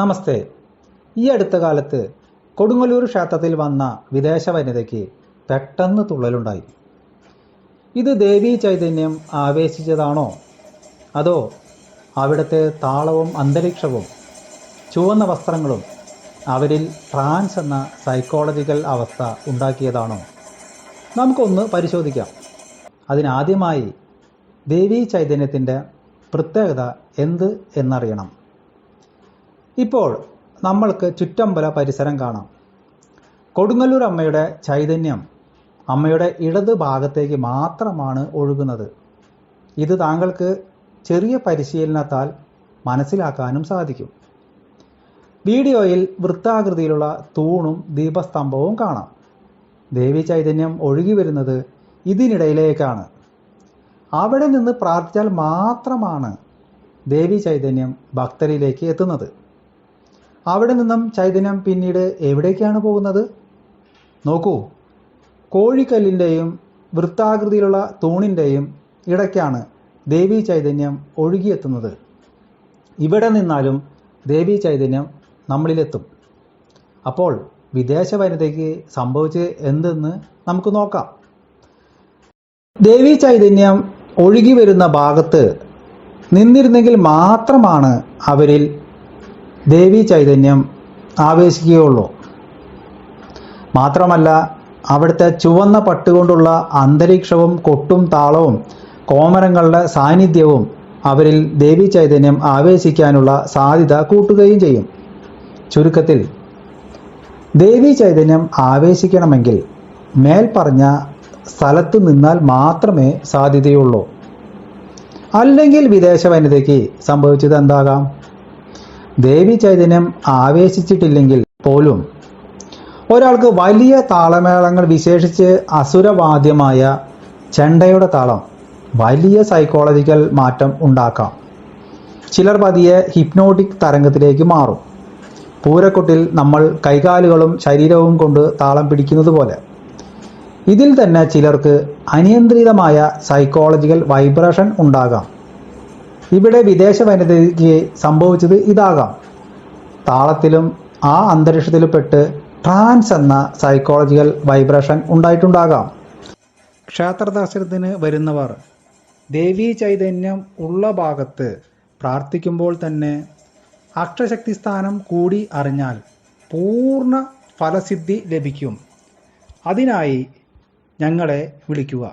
നമസ്തേ. ഈ അടുത്ത കാലത്ത് കൊടുങ്ങല്ലൂർ ക്ഷേത്രത്തിൽ വന്ന വിദേശ വനിതയ്ക്ക് പെട്ടെന്ന് തുള്ളലുണ്ടായി. ഇത് ദേവീ ചൈതന്യം ആവേശിച്ചതാണോ, അതോ അവിടുത്തെ താളവും അന്തരീക്ഷവും ചുവന്ന വസ്ത്രങ്ങളും അവരിൽ ട്രാൻസ് എന്ന സൈക്കോളജിക്കൽ അവസ്ഥ ഉണ്ടാക്കിയതാണോ? നമുക്കൊന്ന് പരിശോധിക്കാം. അതിനാദ്യമായി ദേവീ ചൈതന്യത്തിൻ്റെ പ്രത്യേകത എന്ത് എന്നറിയണം. ഇപ്പോൾ നമ്മൾക്ക് ചുറ്റമ്പല പരിസരം കാണാം. കൊടുങ്ങല്ലൂർ അമ്മയുടെ ചൈതന്യം അമ്മയുടെ ഇടത് ഭാഗത്തേക്ക് മാത്രമാണ് ഒഴുകുന്നത്. ഇത് താങ്കൾക്ക് ചെറിയ പരിശീലനത്താൽ മനസ്സിലാക്കാനും സാധിക്കും. വീഡിയോയിൽ വൃത്താകൃതിയിലുള്ള തൂണും ദീപസ്തംഭവും കാണാം. ദേവി ചൈതന്യം ഒഴുകി വരുന്നത് ഇതിനിടയിലേക്കാണ്. അവിടെ നിന്ന് പ്രാർത്ഥിച്ചാൽ മാത്രമാണ് ദേവി ചൈതന്യം ഭക്തരിലേക്ക് എത്തുന്നത്. അവിടെ നിന്നും ചൈതന്യം പിന്നീട് എവിടേക്കാണ് പോകുന്നത്? നോക്കൂ, കോഴിക്കല്ലിൻ്റെയും വൃത്താകൃതിയിലുള്ള തൂണിൻ്റെയും ഇടയ്ക്കാണ് ദേവി ചൈതന്യം ഒഴുകിയെത്തുന്നത്. ഇവിടെ നിന്നാലും ദേവി ചൈതന്യം നമ്മളിലെത്തും. അപ്പോൾ വിദേശ വനിതയ്ക്ക് സംഭവിച്ച് എന്തെന്ന് നമുക്ക് നോക്കാം. ദേവി ചൈതന്യം ഒഴുകി വരുന്ന ഭാഗത്ത് നിന്നിരുന്നെങ്കിൽ മാത്രമാണ് അവരിൽ ദേവി ചൈതന്യം ആവേശിക്കുകയുള്ളൂ. മാത്രമല്ല, അവിടുത്തെ ചുവന്ന പട്ടുകൊണ്ടുള്ള അന്തരീക്ഷവും കൊട്ടും താളവും കോമരങ്ങളുടെ സാന്നിധ്യവും അവരിൽ ദേവി ചൈതന്യം ആവേശിക്കാനുള്ള സാധ്യത കൂട്ടുകയും ചെയ്യും. ചുരുക്കത്തിൽ, ദേവി ചൈതന്യം ആവേശിക്കണമെങ്കിൽ മേൽപ്പറഞ്ഞ സ്ഥലത്ത് നിന്നാൽ മാത്രമേ സാധ്യതയുള്ളൂ. അല്ലെങ്കിൽ വിദേശ വനിതയ്ക്ക് സംഭവിച്ചത് എന്താകാം? ദേവി ചൈതന്യം ആവേശിച്ചിട്ടില്ലെങ്കിൽ പോലും ഒരാൾക്ക് വലിയ താളമേളങ്ങൾ, വിശേഷിച്ച് അസുരവാദ്യമായ ചെണ്ടയുടെ താളം വലിയ സൈക്കോളജിക്കൽ മാറ്റം ഉണ്ടാക്കാം. ചിലർ പതിയെ ഹിപ്നോട്ടിക് തരംഗത്തിലേക്ക് മാറും. പൂരക്കൊട്ടിൽ നമ്മൾ കൈകാലുകളും ശരീരവും കൊണ്ട് താളം പിടിക്കുന്നത് പോലെ ഇതിൽ തന്നെ ചിലർക്ക് അനിയന്ത്രിതമായ സൈക്കോളജിക്കൽ വൈബ്രേഷൻ ഉണ്ടാകാം. ഇവിടെ വിദേശ വനിതയ്ക്ക് സംഭവിച്ചത് ഇതാകാം. താളത്തിലും ആ അന്തരീക്ഷത്തിലും പെട്ട് ട്രാൻസ് എന്ന സൈക്കോളജിക്കൽ വൈബ്രേഷൻ ഉണ്ടായിട്ടുണ്ടാകാം. ക്ഷേത്ര ദർശനത്തിന് വരുന്നവർ ദേവീ ചൈതന്യം ഉള്ള ഭാഗത്ത് പ്രാർത്ഥിക്കുമ്പോൾ തന്നെ അക്ഷശക്തി സ്ഥാനം കൂടി അറിഞ്ഞാൽ പൂർണ്ണ ഫലസിദ്ധി ലഭിക്കും. അതിനായി ഞങ്ങളെ വിളിക്കുക.